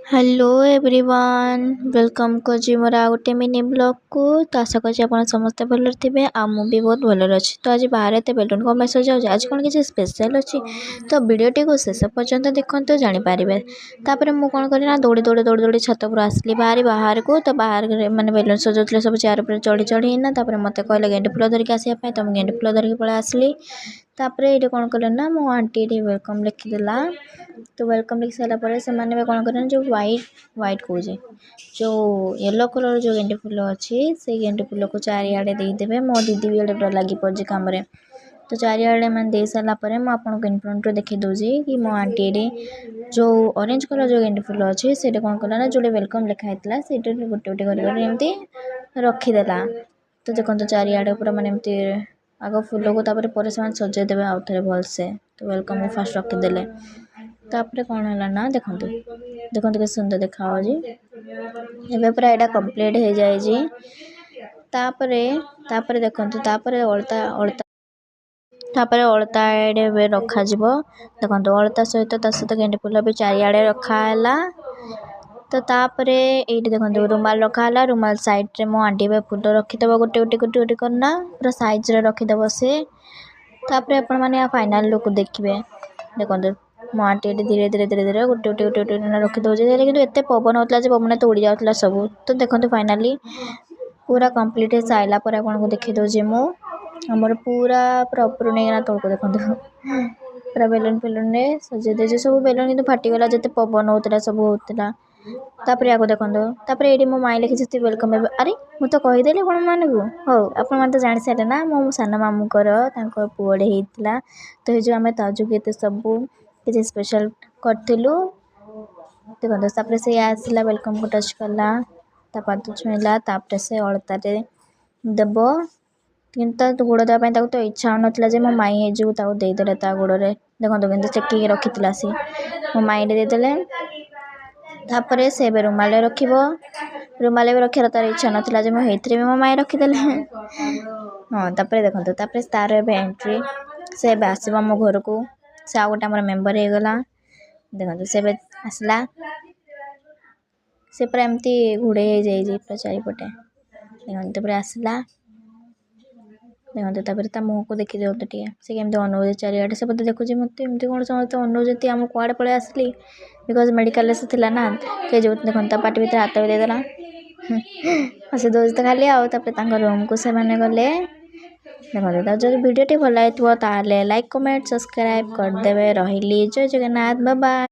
Hello everyone welcome Karji मोर आ गोटे mini blog को। तो आशा कर समस्ते भल थे आमु भी बहुत भल अच्छी। तो आज बाहर एत बेलून कम मैं सजाऊँ आज कौन किसी स्पेशल अच्छी तो वीडियोटी को शेष पर्यंत देखते तो जानीपारे। तापर मुझे कौन करी दौड़ी दौड़ी दौड़ी दौड़ी छत पर आसली बाहर को। तो बाहर मैंने बेलून सजाऊे सब चेयर पर चढ़ी चढ़ीना मत कहले गेंडे फुल धरिक आसपा तो मुझे गेंडे फुल धरिक पलि आसली। तापर ये कौन कले ना मो आंटी ये वेलकम लिखिदेला। तो वेलकम लिखि सारापर से कौन करें जो व्हाइट कहे जो येलो कलर जो गेंडे फुल अच्छी से गेंडे फुल को चारियाडे देदेवे। मो दीदी भी ये पूरा लगी पड़ी कम। तो चारियाडे मैंने दे सारापर मुझे इनफ्रंट देखी दूसरी कि मो आंटी जो ऑरेंज कलर जो गेंडे फुल अच्छी से कौन कला ना जो वेलकम लिखाई से गोटे गोटे करमती रखीदेला। तो देखो चारियाडे पूरा मानते आग फुल को पर सजेदेवे आउ थे भलसे। तो वेलकम को फास्ट रखीदे तापर कौन है ना देखो देखो के सुंदर देखा एबे पूरा यहाँ कंप्लीट हो जाए। तापर देखो तापर अलता अलता तापर अलता एडे रखा देखो अलता सहित गेंडे फुल भी चारियाडे रखाला। तो तापर ये देखो रुमाल रखाला रुमाल साइड रे मो आंटी फुल रखीदेव गोटे गोटे गोटे गोटे करना पूरा साइज रे रखीदेव से। तापर आपण मैंने फाइनाल लुक देखिए देखो मो आंटी धीरे धीरे धीरे धीरे गोटे गोटे गोटे गोटे रखी दौजे कि एत पवन होता है पवन तो उड़ी जाता सब। तो देखो फाइनाली पूरा कंप्लीट साइला पर आपन को देखी दौजे मु हमर पूरा पूरा ऊपर नहीं तौक देखो पूरा बेलून फेलून ने सजे दे सब बेलून किंतु फाटीगला जिते पवन होता सब होता। तापर या देखो तापर ये मो माई लिखी वेलकम अरे मु तो कहीदेली कौन मान को हो आप तो जानी सारे ना मो सान मामूकर पुअे होता। तो ये जो आम ताजु के सब किसी स्पेशल करूँ देखो तापर से आसला वेलकम को टच कला पाद छुईला तापर से अलता देव कि गोड़ देवाई तो इच्छा हो ना मो माई जो देदेले गोड़े देखो कि चेक रखी सी मो माई देदेले। तापर से रुमाल रख रुमाल भी रखार तार इच्छा नाला मुझे मो माई रखीदे। हाँ तापर देखो तापर तार एंट्री से आसो मो घर को से आ गोटे मेम्बर हो गला। देखो से आसला से पूरा एमती घोड़े हो पूरा चारिपटे देखो आसला देखो तापर मुह को देखी दिखाते टे से कमी अनु चारियाडे से मत देखुची मत एमती कौन समस्त अनुजती आम कुआड़े पलि आसली बिकज मेडिकल से थिला ना के जो देखो पार्टी भर हाथ भी देदेला हसी दौज तो खाली आउ रूम को से मैंने गले। देखो जो वीडियो भल लगे लाइक कमेंट सब्सक्राइब करदे रही जय जगन्नाथ बाय बाय।